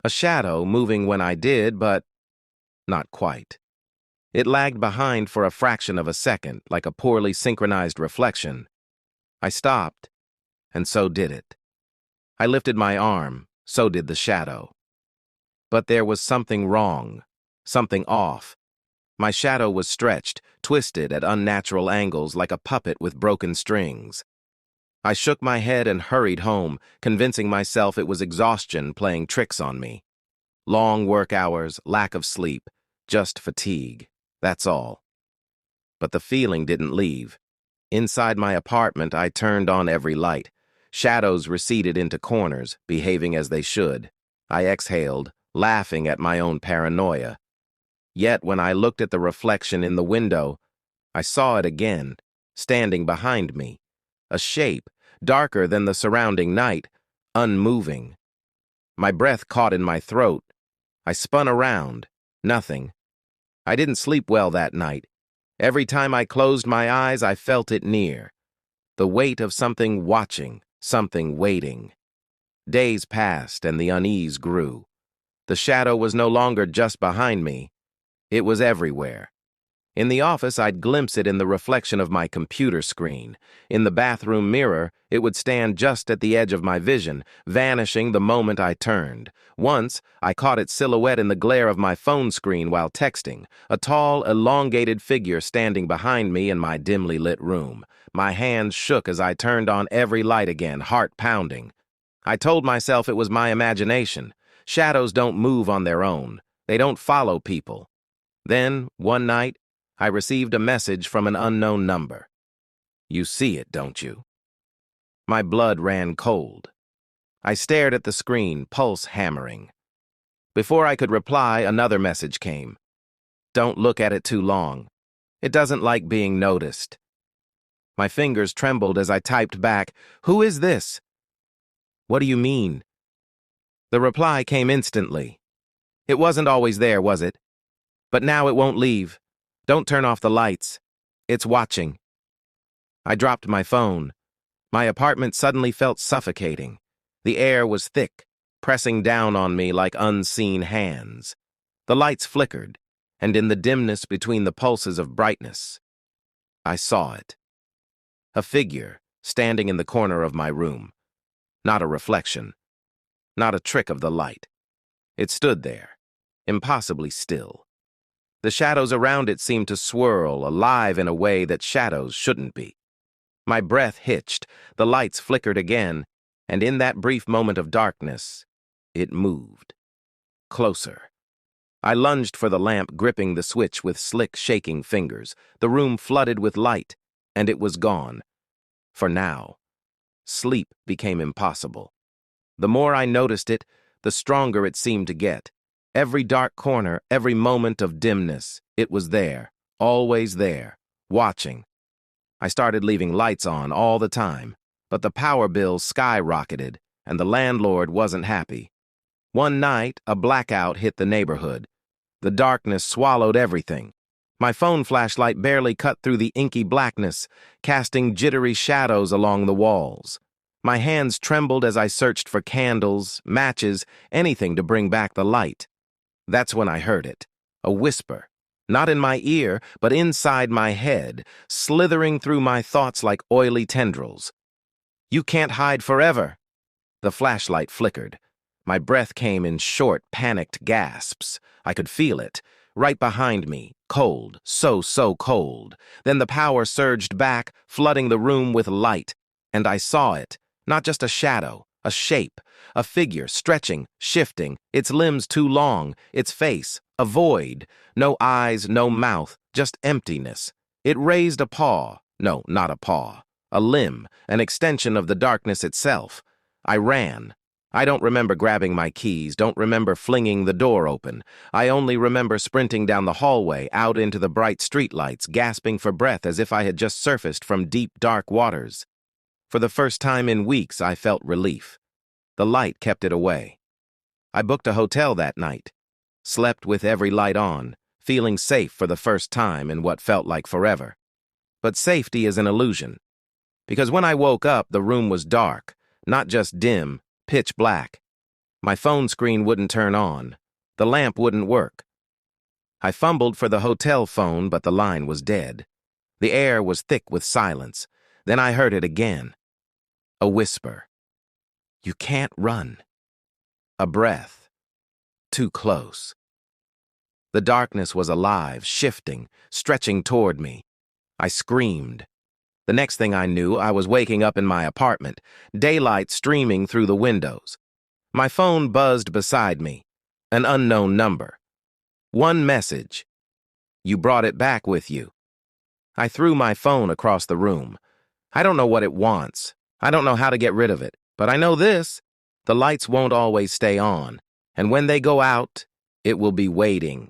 A shadow moving when I did, but not quite. It lagged behind for a fraction of a second, like a poorly synchronized reflection. I stopped, and so did it. I lifted my arm, so did the shadow. But there was something wrong, something off. My shadow was stretched, twisted at unnatural angles like a puppet with broken strings. I shook my head and hurried home, convincing myself it was exhaustion playing tricks on me. Long work hours, lack of sleep, just fatigue. That's all. But the feeling didn't leave. Inside my apartment, I turned on every light. Shadows receded into corners, behaving as they should. I exhaled, laughing at my own paranoia. Yet when I looked at the reflection in the window, I saw it again, standing behind me. A shape, darker than the surrounding night, unmoving. My breath caught in my throat. I spun around. Nothing. I didn't sleep well that night. Every time I closed my eyes, I felt it near. The weight of something watching, something waiting. Days passed and the unease grew. The shadow was no longer just behind me. It was everywhere. In the office, I'd glimpse it in the reflection of my computer screen. In the bathroom mirror, it would stand just at the edge of my vision, vanishing the moment I turned. Once, I caught its silhouette in the glare of my phone screen while texting, a tall, elongated figure standing behind me in my dimly lit room. My hands shook as I turned on every light again, heart pounding. I told myself it was my imagination. Shadows don't move on their own. They don't follow people. Then, one night, I received a message from an unknown number. You see it, don't you? My blood ran cold. I stared at the screen, pulse hammering. Before I could reply, another message came. Don't look at it too long. It doesn't like being noticed. My fingers trembled as I typed back, "Who is this?" "What do you mean?" The reply came instantly. "It wasn't always there, was it? But now it won't leave. Don't turn off the lights. It's watching." I dropped my phone. My apartment suddenly felt suffocating. The air was thick, pressing down on me like unseen hands. The lights flickered, and in the dimness between the pulses of brightness, I saw it. A figure standing in the corner of my room. Not a reflection. Not a trick of the light. It stood there, impossibly still. The shadows around it seemed to swirl, alive in a way that shadows shouldn't be. My breath hitched, the lights flickered again, and in that brief moment of darkness, it moved. Closer. I lunged for the lamp, gripping the switch with slick, shaking fingers. The room flooded with light, and it was gone. For now. Sleep became impossible. The more I noticed it, the stronger it seemed to get. Every dark corner, every moment of dimness, it was there, always there, watching. I started leaving lights on all the time, but the power bills skyrocketed, and the landlord wasn't happy. One night, a blackout hit the neighborhood. The darkness swallowed everything. My phone flashlight barely cut through the inky blackness, casting jittery shadows along the walls. My hands trembled as I searched for candles, matches, anything to bring back the light. That's when I heard it, a whisper, not in my ear, but inside my head, slithering through my thoughts like oily tendrils. "You can't hide forever." The flashlight flickered. My breath came in short, panicked gasps. I could feel it, right behind me, cold, so cold. Then the power surged back, flooding the room with light, and I saw it, not just a shadow, a shape, a figure stretching, shifting, its limbs too long, its face, a void, no eyes, no mouth, just emptiness. It raised a paw, no, not a paw, a limb, an extension of the darkness itself. I ran. I don't remember grabbing my keys, don't remember flinging the door open. I only remember sprinting down the hallway, out into the bright streetlights, gasping for breath as if I had just surfaced from deep, dark waters. For the first time in weeks, I felt relief. The light kept it away. I booked a hotel that night, slept with every light on, feeling safe for the first time in what felt like forever. But safety is an illusion, because when I woke up, the room was dark, not just dim, pitch black. My phone screen wouldn't turn on. The lamp wouldn't work. I fumbled for the hotel phone, but the line was dead. The air was thick with silence. Then I heard it again. A whisper. You can't run. A breath. Too close. The darkness was alive, shifting, stretching toward me. I screamed. The next thing I knew, I was waking up in my apartment, daylight streaming through the windows. My phone buzzed beside me. An unknown number. One message. You brought it back with you. I threw my phone across the room. I don't know what it wants. I don't know how to get rid of it. But I know this. The lights won't always stay on. And when they go out, it will be waiting.